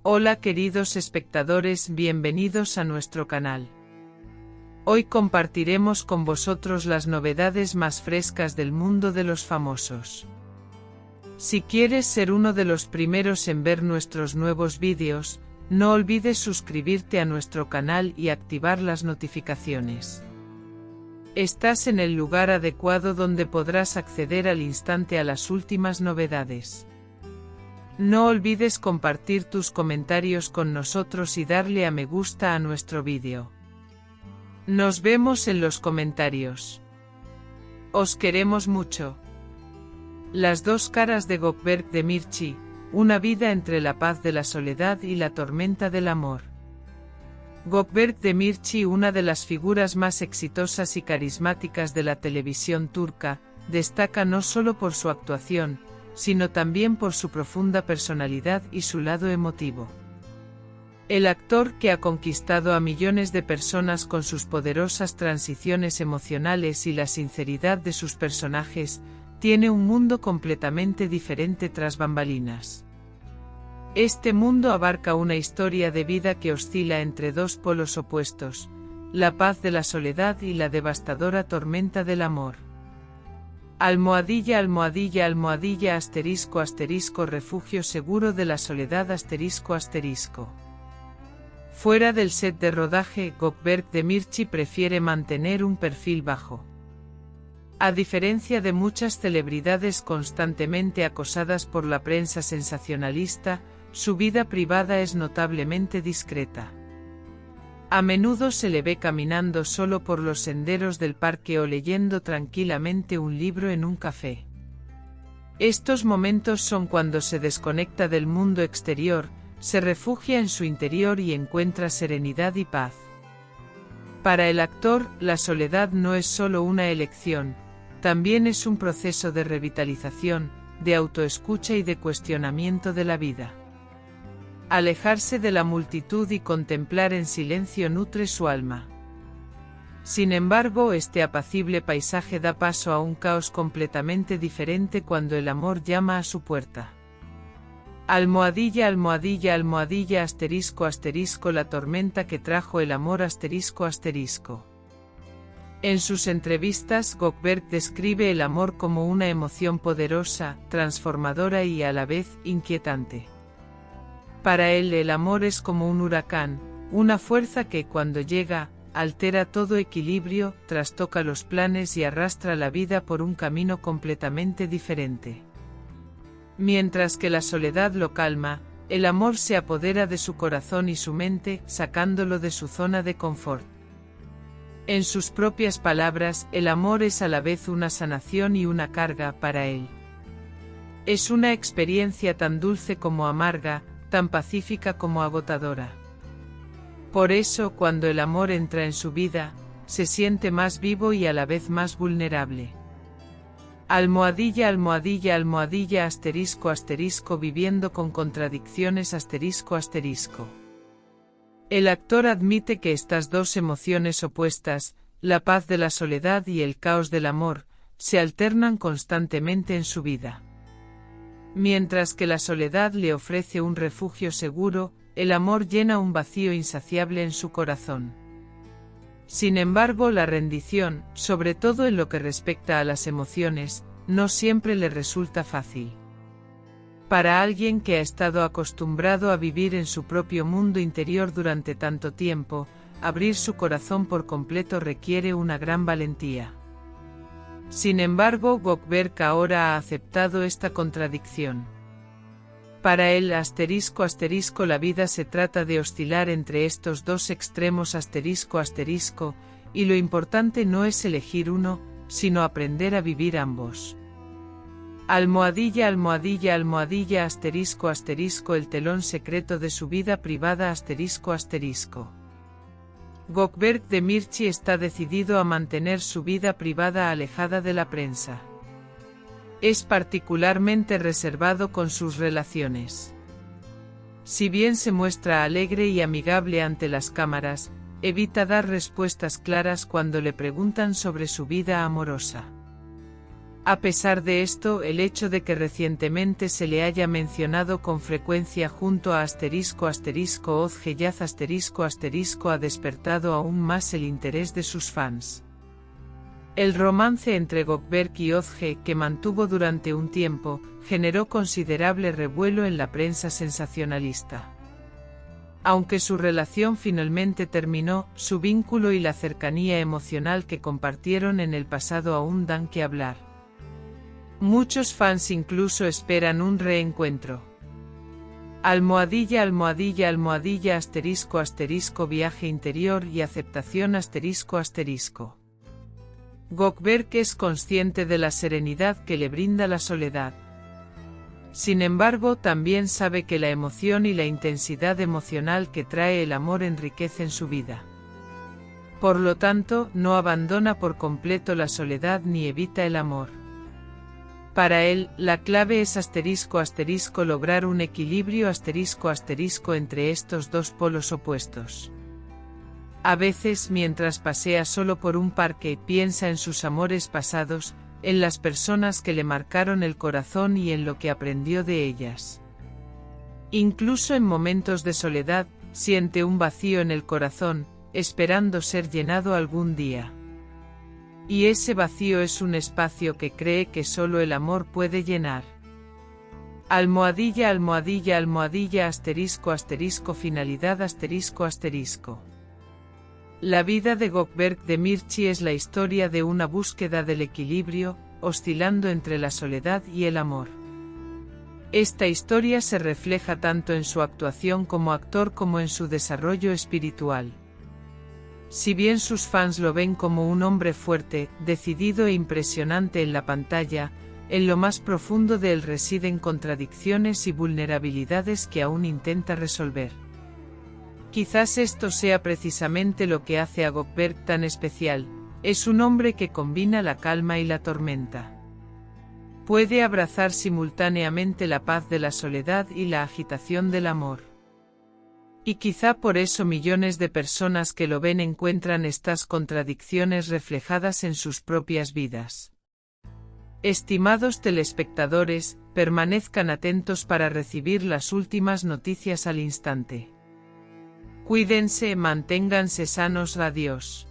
Hola queridos espectadores, bienvenidos a nuestro canal. Hoy compartiremos con vosotros las novedades más frescas del mundo de los famosos. Si quieres ser uno de los primeros en ver nuestros nuevos vídeos, no olvides suscribirte a nuestro canal y activar las notificaciones. Estás en el lugar adecuado donde podrás acceder al instante a las últimas novedades. No olvides compartir tus comentarios con nosotros y darle a me gusta a nuestro vídeo. Nos vemos en los comentarios. Os queremos mucho. Las dos caras de Gökberk Demirci, una vida entre la paz de la soledad y la tormenta del amor. Gökberk Demirci, una de las figuras más exitosas y carismáticas de la televisión turca, destaca no solo por su actuación, sino también por su profunda personalidad y su lado emotivo. El actor, que ha conquistado a millones de personas con sus poderosas transiciones emocionales y la sinceridad de sus personajes, tiene un mundo completamente diferente tras bambalinas. Este mundo abarca una historia de vida que oscila entre dos polos opuestos, la paz de la soledad y la devastadora tormenta del amor. Almohadilla, almohadilla, almohadilla, asterisco, asterisco, refugio seguro de la soledad, asterisco, asterisco. Fuera del set de rodaje, Gökberk Demirci prefiere mantener un perfil bajo. A diferencia de muchas celebridades constantemente acosadas por la prensa sensacionalista, su vida privada es notablemente discreta. A menudo se le ve caminando solo por los senderos del parque o leyendo tranquilamente un libro en un café. Estos momentos son cuando se desconecta del mundo exterior, se refugia en su interior y encuentra serenidad y paz. Para el actor, la soledad no es solo una elección, también es un proceso de revitalización, de autoescucha y de cuestionamiento de la vida. Alejarse de la multitud y contemplar en silencio nutre su alma. Sin embargo, este apacible paisaje da paso a un caos completamente diferente cuando el amor llama a su puerta. Almohadilla, almohadilla, almohadilla, asterisco, asterisco, la tormenta que trajo el amor, asterisco, asterisco. En sus entrevistas, Gökberk describe el amor como una emoción poderosa, transformadora y a la vez inquietante. Para él el amor es como un huracán, una fuerza que cuando llega, altera todo equilibrio, trastoca los planes y arrastra la vida por un camino completamente diferente. Mientras que la soledad lo calma, el amor se apodera de su corazón y su mente, sacándolo de su zona de confort. En sus propias palabras, el amor es a la vez una sanación y una carga para él. Es una experiencia tan dulce como amarga, tan pacífica como agotadora. Por eso, cuando el amor entra en su vida, se siente más vivo y a la vez más vulnerable. Almohadilla, almohadilla, almohadilla, asterisco, asterisco, viviendo con contradicciones, asterisco, asterisco. El actor admite que estas dos emociones opuestas, la paz de la soledad y el caos del amor, se alternan constantemente en su vida. Mientras que la soledad le ofrece un refugio seguro, el amor llena un vacío insaciable en su corazón. Sin embargo, la rendición, sobre todo en lo que respecta a las emociones, no siempre le resulta fácil. Para alguien que ha estado acostumbrado a vivir en su propio mundo interior durante tanto tiempo, abrir su corazón por completo requiere una gran valentía. Sin embargo, Gökberk ahora ha aceptado esta contradicción. Para él, asterisco, asterisco, la vida se trata de oscilar entre estos dos extremos, asterisco, asterisco, y lo importante no es elegir uno, sino aprender a vivir ambos. Almohadilla, almohadilla, almohadilla, asterisco, asterisco, el telón secreto de su vida privada, asterisco, asterisco. Gökberk Demirci está decidido a mantener su vida privada alejada de la prensa. Es particularmente reservado con sus relaciones. Si bien se muestra alegre y amigable ante las cámaras, evita dar respuestas claras cuando le preguntan sobre su vida amorosa. A pesar de esto, el hecho de que recientemente se le haya mencionado con frecuencia junto a **Ozgeyaz** ha despertado aún más el interés de sus fans. El romance entre Gökberk y Özge, que mantuvo durante un tiempo, generó considerable revuelo en la prensa sensacionalista. Aunque su relación finalmente terminó, su vínculo y la cercanía emocional que compartieron en el pasado aún dan que hablar. Muchos fans incluso esperan un reencuentro. ******** Viaje interior y aceptación ******. Gökberk es consciente de la serenidad que le brinda la soledad. Sin embargo, también sabe que la emoción y la intensidad emocional que trae el amor enriquecen su vida. Por lo tanto, no abandona por completo la soledad ni evita el amor. Para él, la clave es ***** lograr un equilibrio **** entre estos dos polos opuestos. A veces, mientras pasea solo por un parque, piensa en sus amores pasados, en las personas que le marcaron el corazón y en lo que aprendió de ellas. Incluso en momentos de soledad, siente un vacío en el corazón, esperando ser llenado algún día. Y ese vacío es un espacio que cree que solo el amor puede llenar. *********** Finalidad *******. La vida de Gökberk Demirci es la historia de una búsqueda del equilibrio, oscilando entre la soledad y el amor. Esta historia se refleja tanto en su actuación como actor como en su desarrollo espiritual. Si bien sus fans lo ven como un hombre fuerte, decidido e impresionante en la pantalla, en lo más profundo de él residen contradicciones y vulnerabilidades que aún intenta resolver. Quizás esto sea precisamente lo que hace a Gökberk tan especial: es un hombre que combina la calma y la tormenta. Puede abrazar simultáneamente la paz de la soledad y la agitación del amor. Y quizá por eso millones de personas que lo ven encuentran estas contradicciones reflejadas en sus propias vidas. Estimados telespectadores, permanezcan atentos para recibir las últimas noticias al instante. Cuídense, manténganse sanos, adiós.